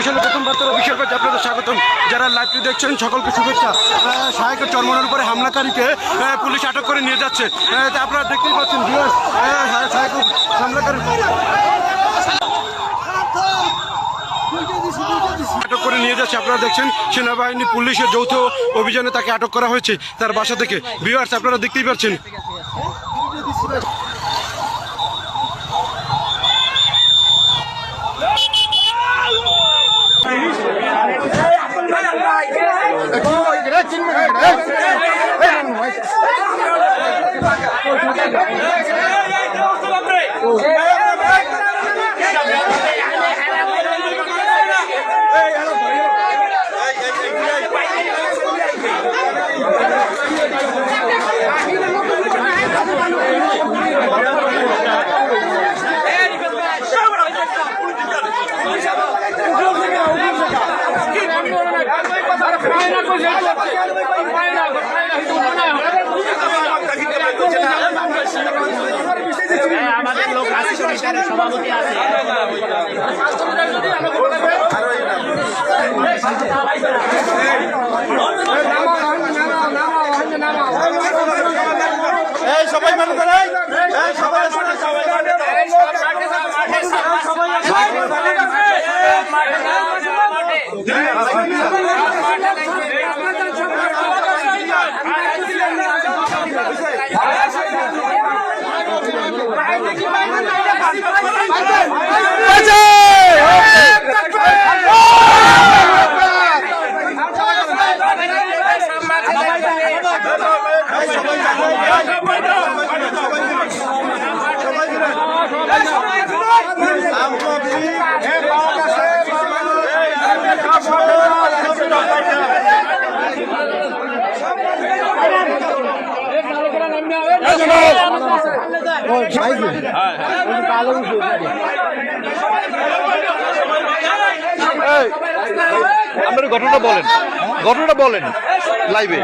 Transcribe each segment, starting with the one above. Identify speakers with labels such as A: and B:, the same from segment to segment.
A: টেলিভিশনের প্রথম বার্তার অভিষেক করছে আপনাদের স্বাগতম। যারা লাইভটি দেখছেন সকলকে শুভেচ্ছা। শাহেকের চরমনের উপরে হামলাকারীকে পুলিশ আটক করে নিয়ে যাচ্ছে। আপনারা দেখতেই পাচ্ছেন শাহেক হামলাকারী আটক করে নিয়ে যাচ্ছে। আপনারা দেখছেন সেনাবাহিনী পুলিশের যৌথ অভিযানে তাকে আটক করা হয়েছে তার বাসা থেকে। ভিউয়ার্স আপনারা দেখতেই পাচ্ছেন।
B: আমাদের লোক আছে, সভাপতি আছে।
A: সবাই মানে আপনার ঘটনাটা বলেন লাইভে।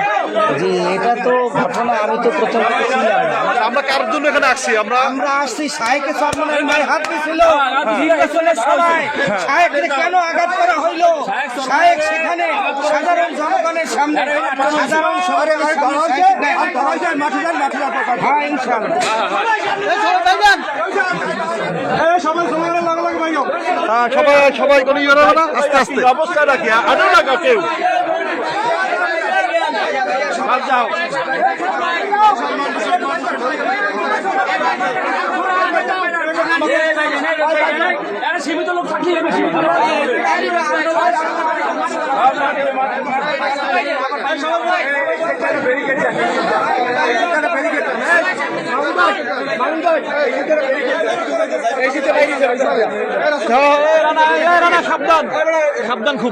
C: জি, এটা তো ঘটনা আমি তো প্রথম
A: আমরা কার জন্য এখানে আসছি? আমরা
C: আসছি শাহেকের চরমনের গায়ে হাত দিয়েছিল নির্বাচনের সময়। শাহেককে কেন আঘাত করা হইলো? শাহেক সেখানে সাধারণ জনগণের সামনে সাধারণ শহরে হ্যাঁ ইনশাআল্লাহ
A: সবাই কোনো ইয়ে হবে না, আস্তে আস্তে অবস্থা রাখি আরো লাগা কেউ যাও।
B: সীমিত লোক থাকলে
A: সাবধান সাবধান খুব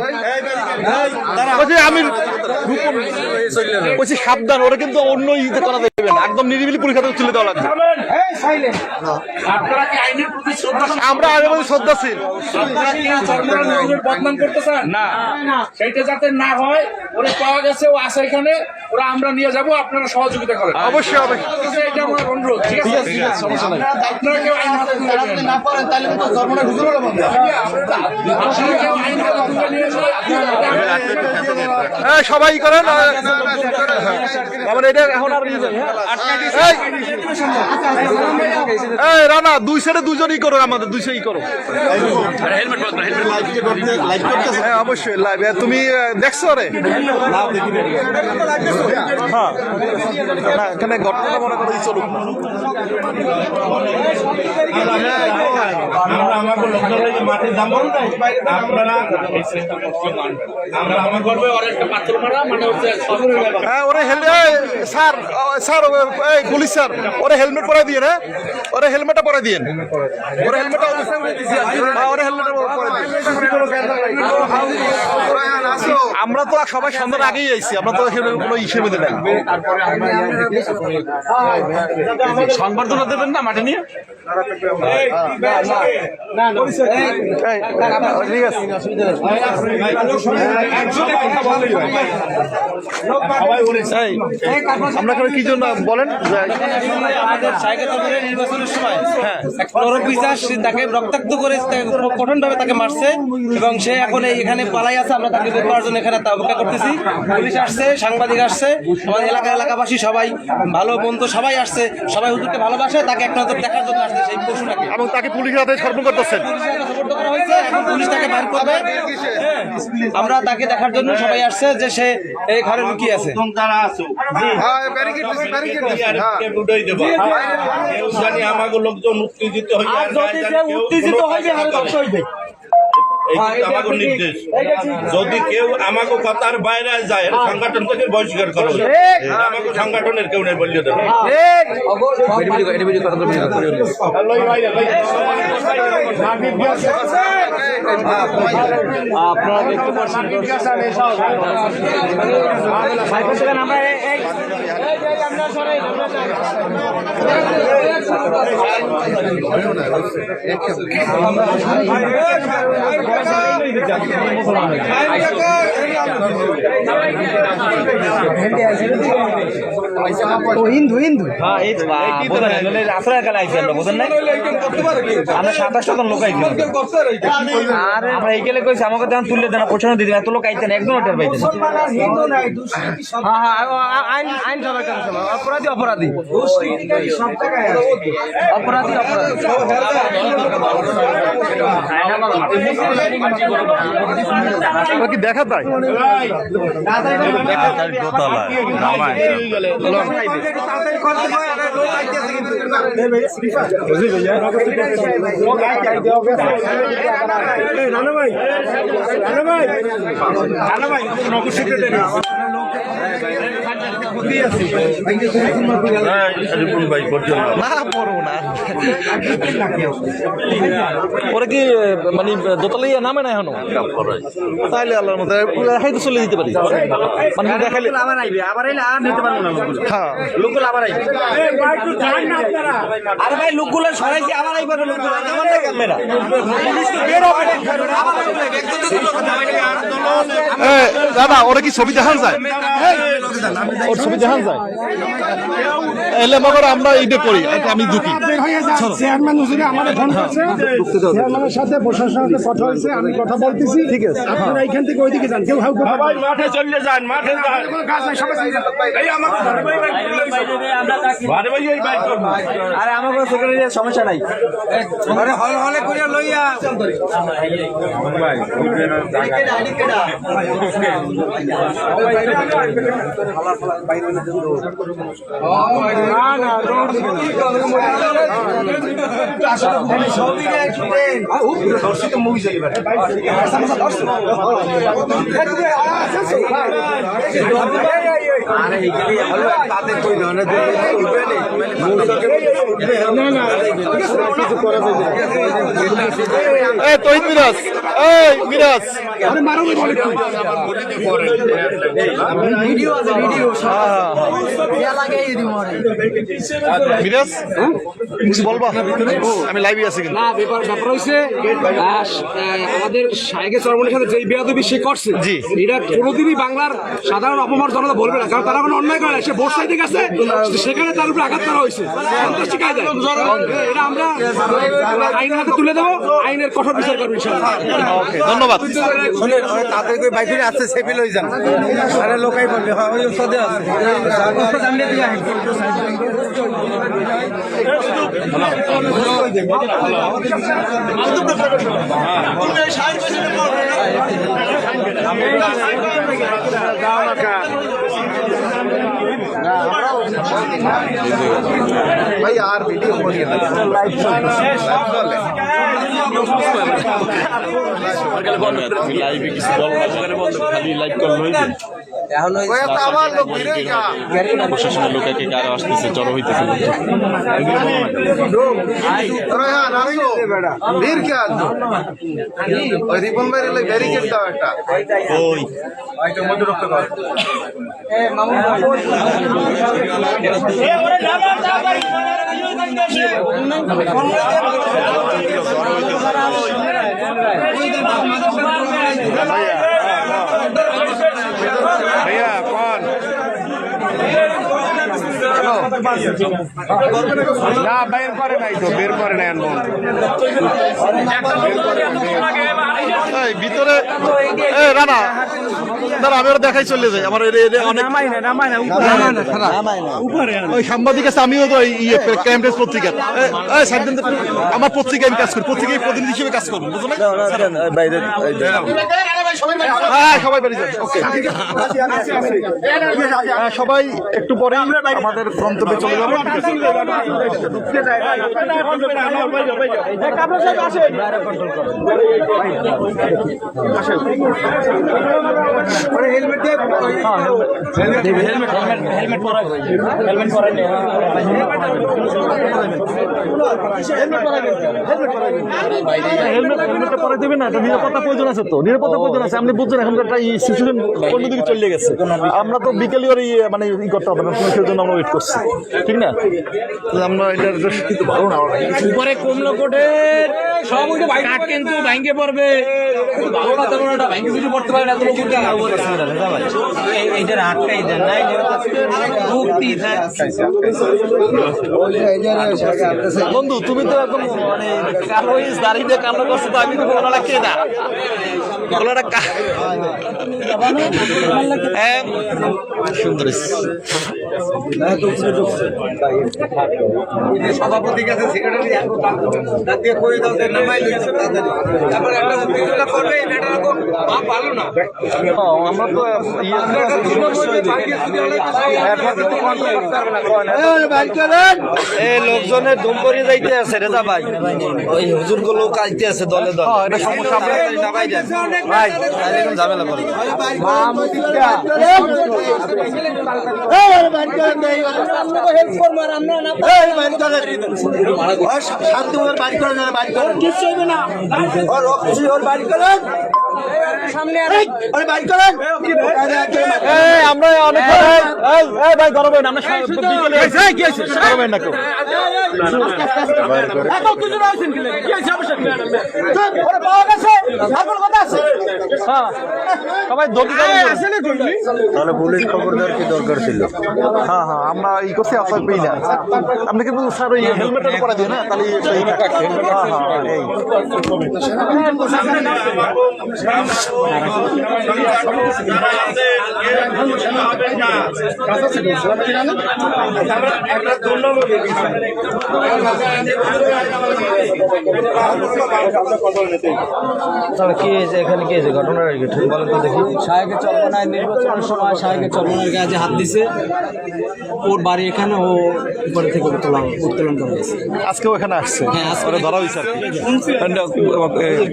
A: আমি বলছি সাবধান, ওরা কিন্তু অন্য ইতে করা দেবেন, একদম নিরিবিলি পরীক্ষা তুলে দেওয়া লাগবে। আমরা আগে বলছি শ্রদ্ধাশীল,
B: বদনাম করতে চান না, সেইটা যাতে না হয়। ওরা পাওয়া গেছে, ও আছে এখানে, ওরা আমরা নিয়ে যাব, আপনারা সহযোগিতা করেন।
A: অবশ্যই হবে,
B: এটা আমার অনুরোধ। ঠিক আছে, সমস্যা নাই। আপনারা কেউ আইন হাতে তুলে না পারেন তাহলে তো ধর্মটা হুজুর হলো বন্ধ। আপনারা কেউ আইন হাতে তুলে নিয়ে
A: সবাই করেন। এটা এখন আর রানা দুই সাইডে দুজনই করো, আমাদের দুই সাইডই করো। হ্যাঁ অবশ্যই লাইভ। তুমি দেখছো রে? হ্যাঁ এখানে ঘটনাটা মনে করো চলুক।
B: মাঠের দাম বলুন না, আপনারা আমার করবে ওর একটা পাথর মারা মানে হচ্ছে।
A: হ্যাঁ ওরে স্যার স্যার পুলিশ স্যার ওরে হেলমেট পরে দিয়ে না, ওরে হেলমেটটা পরে দিয়ে, ওরে হেলমেটটা ওরে হেলমেট পরে দিয়ে।
D: আমরা তো সবাই সন্ধ্যার আগেই আইছি, আমরা তো এখানে কোনো হিসেবে দেন
B: তারপরে আমরা
D: সংবর্ধনা দেবেন না মাঠে নিয়ে। ঠিক আছে, আমরা কি জন্য বলেন?
C: নির্বাচনের সময় তাকে রক্তাক্ত করে কঠোর ভাবে তাকে মারছে এবং সে এখন এখানে পালাই আছে। আমরা তাকে বের করার জন্য এখানে অপেক্ষা করতেছি। পুলিশ আসছে, সাংবাদিক আসছে, আমাদের এলাকাবাসী সবাই ভালো মন্দ সবাই আসছে, সবাই হুজুরকে ভালোবাসে, তাকে এক নজর দেখার জন্য আসছে সেই পশুটাকে।
D: এবং তাকে পুলিশের হাতে সমর্পণ করতেছেন।
C: সুপর্দ করা হয়েছে, এখন পুলিশ তাকে বের করবে। আমরা তাকে দেখার জন্য সবাই আসছে যে সে এই ঘরে লুকিয়ে আছে।
B: আমাকে লোকজন উত্তেজিত হইবে আমাকে নির্দেশ। যদি কেউ আমাকে কথার বাইরে যায় সংগঠন থেকে বহিষ্কার করো। আমাকে সংগঠনের কেউ নেই বললে দেবে।
C: আপনারা দেখতে পাচ্ছেন হিন্দু আসলে খেলা আইছি আমরা বোঝেন নাই। আমরা 27 জন লোক আইছি। আমরা এই গেলে কইছি আমাকে দেন তুললে দেন পছন্দ দিদি এত লোক আইতেন একজন ওটার পাইতেন। আইন সবার কাছে অপরাধী অপরাধী অপরাধী
D: কি দেখা যায়? ওরা কি মানে দোতলাই নামে না এখনো? তাইলে আল্লাহর মতো তো চলে দিতে পারি। মানে দেখালে
C: আবার নিতে পারবো না।
D: হ্যাঁ,
C: লোকগুলো আবার আরে ভাই লোকগুলো সরাইছি আবার আইবার লোকগুলো আমার না ক্যামেরা
D: দাদা ওরা কি ছবি দেখান যায়? ওর ছবি দেখান যায়? এলে মগর আমরা এইটা করি, আমি দুঃখী।
E: চেয়ারম্যান হুজুরে আমাদের ফোন করছে, চেয়ারম্যানের সাথে প্রশাসনের সাথে কথা হয়েছে, আমি কথা বলতেছি। ঠিক আছে, আপনারা এইখান থেকে ওইদিকে যান, কেউ হাউকে
B: মাঠে চলে যান, মাঠে যান।
E: কাজ নাই, সবাই চলে যান।
B: এই আমাকে ঘরে বসে এই বাইক করবো।
C: আরে আমাকে সেক্রেটারির সমস্যা নাই। আরে হলে করে লইয়া
D: তহিদ মিরাজ, এই মিরাজ মিরাজ কিছু বলবা? আমি লাইভে আছি কিন্তু।
E: না, ব্যাপার হয়েছে আমাদের শায়েখে চরমনের সাথে যে বেয়াদবি সে করছে,
D: জি,
E: এটা কোনোদিনই বাংলার সাধারণ অপমার জনতা বলবে না, কারণ তারা কোনো অন্যায় করে না। সে ভোট চাইতে গেছে, সেখানে তার উপরে আঘাত করা হয়েছে। এটা আমরা আইনের হাতে তুলে দেবো, আইনের কঠোর বিচার করবো ইনশাআল্লাহ।
D: ওকে, ধন্যবাদ।
C: তাদের কই বাইরে আছে সেফি লই যান। আরে লোকাই বলবে হ্যাঁ ওই ওষুধে আছে ওষুধ জানলে দিয়ে আই
D: ভাই আর ভিডিও করিয়ে না, লাইভ চলে। লাইভে কিছু বল না, খালি লাইভ কল হইছে। প্রশাসনের লোক একে আরো আসতেছে, জড়ো হইতেছে। ওই
A: भैया कौन না বের করে নাই তো বের করে নাই
D: ভিতরে রানা দাঁড়া, আমি ওরা দেখাই চলে যাই। আমার অনেক ওই সাংবাদিক আছে, আমিও তো ইয়ে ক্যাম্পেস পত্রিকার আমার পত্রিকায় আমি কাজ করি, পত্রিকায় প্রতিনিধি হিসেবে কাজ করবো, বুঝলো না? হ্যাঁ সবাই বাড়ি যান। ওকে সবাই একটু পরে আমাদের গন্তব্যে চলে যাবো। হেলমেটটা পরে দেবে না, নিরাপত্তা প্রয়োজন আছে তো, নিরাপত্তা প্রয়োজন আছে। আপনি বুঝছেন এখন একটা সিচুয়েশন অন্যদিকে চলে গেছে। আমরা তো বিকেলে ওর মানে ই করতে হবে না, পুলিশের জন্য আমরা ওয়েট করছি, ঠিক না? আমরা এটা শিক্ষিত ভালো না,
C: উপরে কমলো কোটের সব কাঠ কিন্তু ভাঙ্গে পড়বে, ভালো না তেমন একটা ভাঙ্গে কিছু পড়তে পারে না। এইটার আটকাই দেন নাই
D: বন্ধু, তুমি তো এখন মানে কালো দাঁড়িয়ে কান্না করছো, তো আমি তো ওনারা কে না ওনারা সুন্দর
C: সভাপতি কাছে সেক্রেটারি করে দাও, নামাই ভালো না।
D: আমরা তো
C: লোকজনের ধুম করে যাইতে আছে রেজা ভাই, ওই হুজুর গুলো কাজতে আছে দলে দলে, এটা সমস্যা। ভাই ঝামেলা করে
D: আমরা অনেক ভাই গরম হয় না, আমরা গরম হয় না কেউ। সবাই
A: তাহলে পুলিশ খবর দেওয়ার কি দরকার ছিল?
D: হ্যাঁ হ্যাঁ, আমরা ই করছি আপনার পেই না। আপনি কিন্তু স্যার ওই হেলমেটটা পরা দিয়ে না, তাহলে
C: কি হয়েছে এখানে, কি হয়েছে ঘটনা বলেন তো দেখি। শাহেকের চরমনায় নির্বাচনের সময় শাহেকের চরমনার গায়ে হাত দিছে, ওর বাড়ি এখানে, ও উপরে থেকে উত্তোলন করা হয়েছে।
D: আজকেও এখানে আসছে,
C: হ্যাঁ আজকে
D: ধরা হয়েছে আর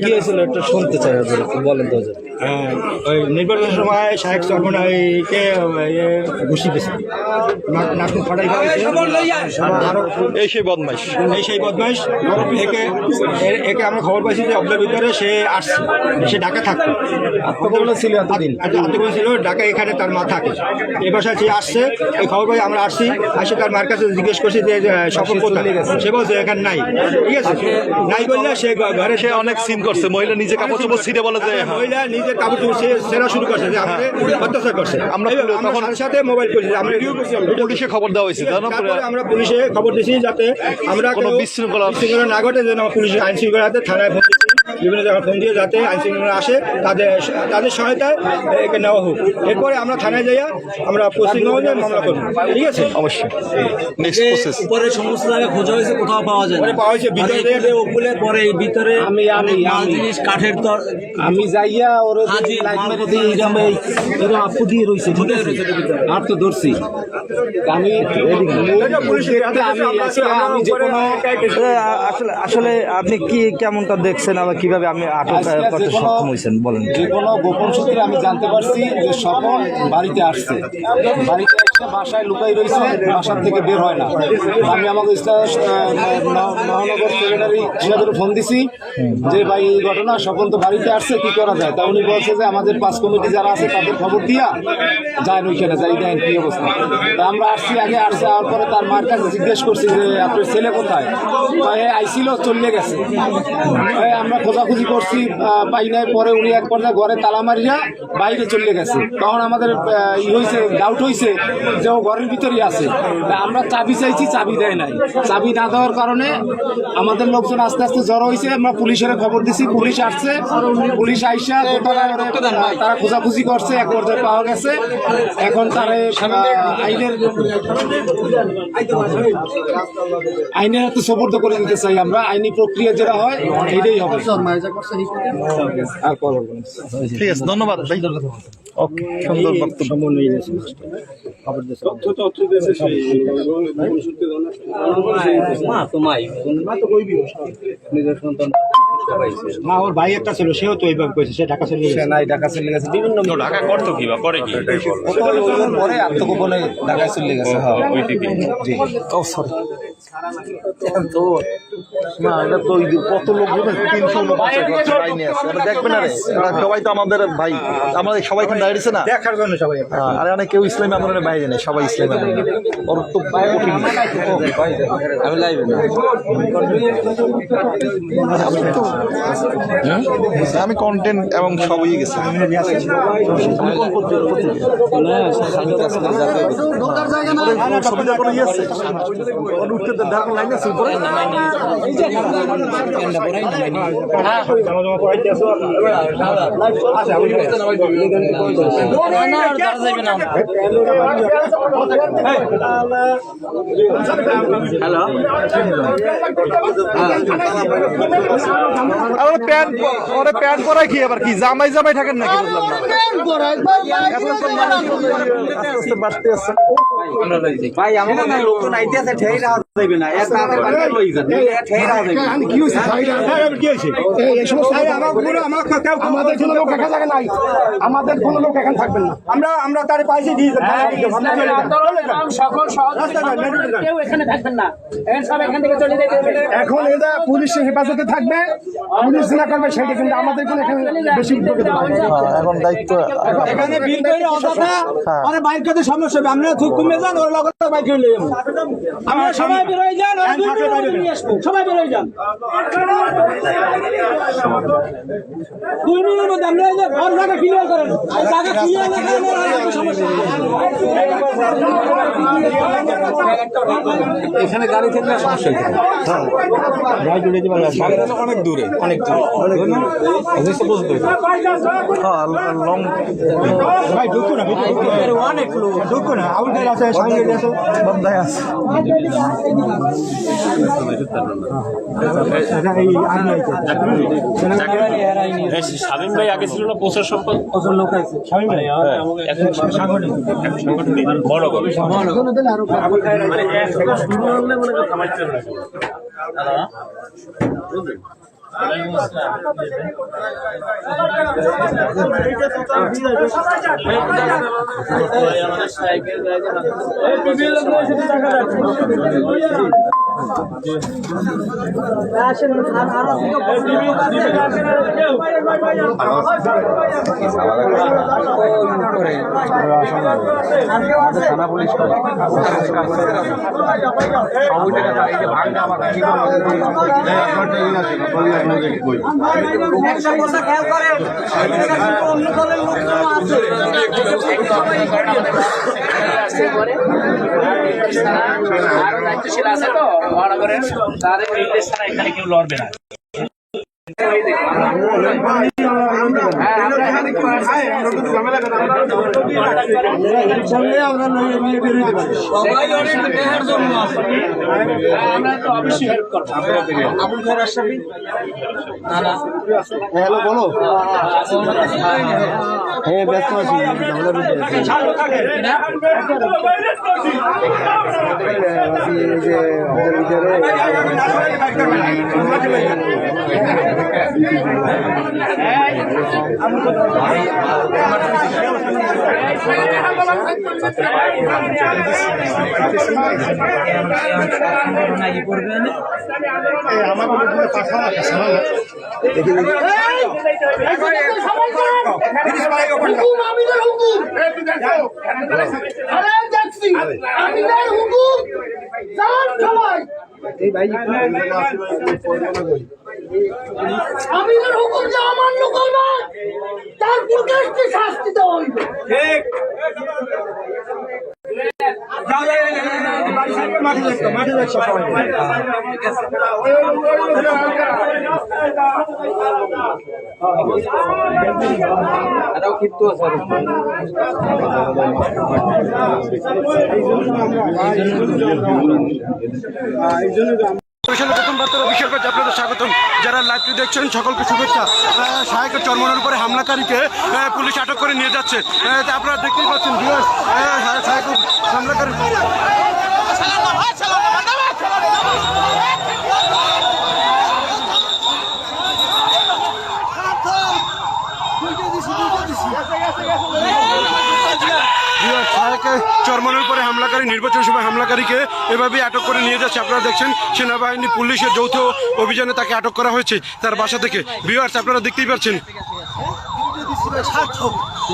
C: কি হয়েছিল একটু শুনতে চাই, বলেন তো।
E: ওই নির্বাচনের সময় শাহেক চরমনাইকে ঘুষি দিয়েছে, নাক ফাটাই
D: এই সেই বদমাইশ,
E: সেই বদমাইশ। একে আমরা খবর পাইছি যে অব্দের ভিতরে সে আসছে, সে ঢাকা থাকতো,
C: ছিল এতদিন
E: আত্মগোপন ছিল ঢাকা, এখানে তার মা থাকে। এ বাসায় সে আসছে, এই খবর পাই আমরা আসছি, আসে তার মার কাছে জিজ্ঞেস করছি যে সকল কোথায়, সে বলছে এখানে নাই। ঠিক আছে, নাই বললে সে ঘরে
D: সে অনেক সিন করছে, মহিলা নিজে কাপড় চোপড় ছিঁড়ে বলে যে
E: মহিলা নিজে কাপড় চোপড় সেরা শুরু করছে যে আমাকে অত্যাচার করছে। আমরা তখন সাথে মোবাইল করছি, আমরা
D: পুলিশে খবর দেওয়া হয়েছে,
E: তারপরে আমরা পুলিশে খবর দিয়েছি যাতে আমরা
D: কোনো বিশৃঙ্খলা
E: না ঘটে, যেন পুলিশের আইন শৃঙ্খলাতে থানায় ফোন বিভিন্ন জায়গায় ফোন দিয়ে যাতে আইন শৃঙ্খলা আসে, তাদের সহায়তায় একে নেওয়া হোক। এরপরে আমরা থানায় যাইয়া আমরা পশ্চিমবঙ্গে মামলা করবো। ঠিক আছে,
D: অবশ্যই নেক্সট প্রসেস।
C: উপরে সমস্ত জায়গায় খোঁজা হয়েছে, কোথাও পাওয়া যায় না।
E: পাওয়া হয়েছে ভিতরে,
C: ওগুলো পরে এই ভিতরে মাল জিনিস কাঠের তর
E: আমি যাইয়া ওর
C: আপু দিয়ে রয়েছে, আর তো ধরছি
E: আমি আমি যে কোনো
C: আসলে আসলে আপনি কি কেমনটা দেখছেন আবার কিভাবে আমি আটক করতে সক্ষম হয়েছেন বলেন।
E: যে কোনো গোপন সূত্রে আমি জানতে পারছি যে স্বপন বাড়িতে আসছে, বাড়িতে এসে বাসায় লুকাই রয়েছে, বাসার থেকে বের হয় না। আমি আমাকে মহানগর সেক্রেটারি হিসাবে ফোন দিছি যে ভাই এই ঘটনা, স্বপন তো বাড়িতে আসছে, কি করা যায়? তা উনি বলছে যে আমাদের পাঁচ কমিটি যারা আছে তাদের খবর দিয়া যায় ওইখানে যাই দেন কি অবস্থা। তা আমরা আসছি, আগে আসছে, আওয়ার পরে তার মার কাছে জিজ্ঞেস করছি যে আপনার ছেলে কোথায়? আইছিল, চলে গেছে। আমরা খোঁজাখুঁজি করছি, পাই নাই। পরে উনি এক পর্যায়ে ঘরে তালা মারিয়া বাইরে চলে গেছে। তখন আমাদের ই হয়েছে, ডাউট হয়েছে যে ও ঘরের ভিতরেই আছে। তা আমরা চাবি চাইছি, চাবি দেয় নাই। চাবি না দেওয়ার কারণে আমাদের লোকজন আস্তে আস্তে জড়ো হয়েছে। আমরা পুলিশের খবর দিছি, পুলিশ আসছে, পুলিশ আইসা তারা খোঁজাখুঁজি করছে, এক পর্যায়ে পাওয়া গেছে। এখন তারা আইনের হাতে সোপর্দ করে দিতে চাই আমরা। আইনি প্রক্রিয়া যেটা হয় এটাই হবে। আর কল হবে না।
D: ঠিক আছে, ধন্যবাদ ভাই। ওকে, সুন্দর বক্তব্য।
E: না, ওর ভাই একটা ছিল, সেও তো এইভাবে করেছে, সে ঢাকা চলে গেছে। নাই, ঢাকা চলে গেছে বিভিন্ন
B: ঢাকা করতো কি বা করে কি
E: পরে আত্মগোপনে ঢাকায় চলে গেছে।
D: ও সরি, তো না, এটা তো ওই যে কত লোক 349 লাইনে আছে, এটা দেখবে না রে, এরা সবাই তো আমাদের ভাই, আমাদের সবাই এখানে দাঁড়িয়েছে না
E: দেখার জন্য সবাই।
D: আর এখানে কেউ ইসলামী আন্দোলনের বাইরে নেই, সবাই ইসলামী আন্দোলন। ওর তো কঠিন।
C: আমি লাইভে না,
D: আমি কন্টেন্ট এবং সবই গেছি। ছবিটা কোনো ইয়ে আছে, উঠতে দেখার লাইন আছে উপরে।
C: হ্যালো,
D: প্যান্ট পরাই কি আবার কি জামাই জামাই থাকেন নাকি বুঝলাম না। বাড়তে আছে
C: ভাই আমাদের লোকজন আইতে আছে, ঠেই রাখা যাবে না, এত তাদের বাড়িতে লই যান, ঠেই রাখা যাবে না।
E: কি হইছে? কি হইছে? এই সমস্ত আমাদের কোনো লোক এখানে থাকে নাই, আমাদের কোনো লোক এখানে থাকবেন না। আমরা তার পাইছি দিয়ে সকল
F: কেউ এখানে থাকবেন না, সব এখান থেকে চলে যেতে হবে।
E: এখন এটা পুলিশের হেফাজতে থাকবে, পুলিশ না করবে সেটা, কিন্তু আমাদের কোনো এখানে বেশি
D: এখন দায়িত্ব
E: এখানে বিল করে অযথা আরে বাইক করতে সমস্যা হবে। আমরা খুব কমে যান, ওর লগতে বাইক হয়ে লইব।
F: আমরা সবাই বের হয়ে যান, ওরা 2 মিনিটের মধ্যে নিয়ে আসবো। সবাই বের হয়ে যান, 2 মিনিটের মধ্যে। আমরা এই যে ঘর জায়গা ক্লিয়ার করেন, জায়গা ক্লিয়ার না করেন সমস্যা।
C: এখানে গাড়ি থেকে সমস্যা হয়েছে, অনেক দূরে, অনেক দূরে,
D: লং
E: ভাই ঢুকো না,
F: অনেক লোক
E: ঢুকো না, আউটডোর আছে, সামনে আছে,
D: বন্ধায় আছে।
G: স্বামীন ভাই আগে ছিল না প্রচার সম্পদ
F: লোক আছে।
E: স্বামী ভাই
G: এখন সাংগঠনিক বড় করে মানে শুরু হলে মনে করেন আমার চলে
C: থানা পুলিশ করে
F: একটা কথা খেয়াল করেন, অন্য দলের লোকজন আছে।
G: আরো দায়িত্বশীল আছে তো মহানগরের, তাদের নির্দেশ ছাড়া এখানে কেউ লড়বে না। আমরা তো অবশ্যই হেল্প করবো।
F: আবুল খায়ের আশরাফি
E: হ্যালো বলো।
C: হ্যাঁ ব্যস্ত আছি
H: আমিরের হুকুম যে অমান্য করবে তার পুরুষকে শাস্তি দেওয়া হইবে।
A: প্রথম বার্তার অভিষেক করছে আপনাদের স্বাগতম। যারা লাইভটি দেখছেন সকলকে শুভেচ্ছা। শাহেকের চরমনের উপরে হামলাকারীকে পুলিশ আটক করে নিয়ে যাচ্ছে। আপনারা দেখতেই পাচ্ছেন ভিউয়ার্স, শাহেকের হামলাকারী চরমনের উপরে হামলাকারী নির্বাচন সভায় হামলাকারীকে এভাবে আটক করে নিয়ে যাচ্ছে। আপনারা দেখছেন সেনাবাহিনী পুলিশের যৌথ অভিযানে তাকে আটক করা হয়েছে তার বাসা থেকে। ভিউয়ার্স আপনারা দেখতেই পাচ্ছেন।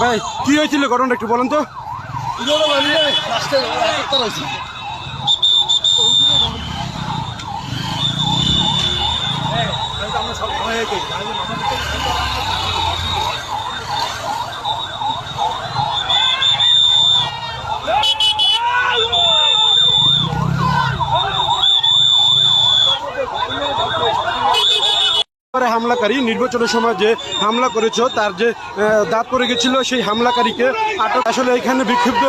A: ভাই কি হয়েছিল ঘটনাটা একটু বলেন তো। হামলাকারী নির্বাচনের সময় যে হামলা করেছে তার যে দাঁত পড়ে গেছিল সেই হামলাকারীকে আটক। আসলে এখানে বিক্ষুব্ধ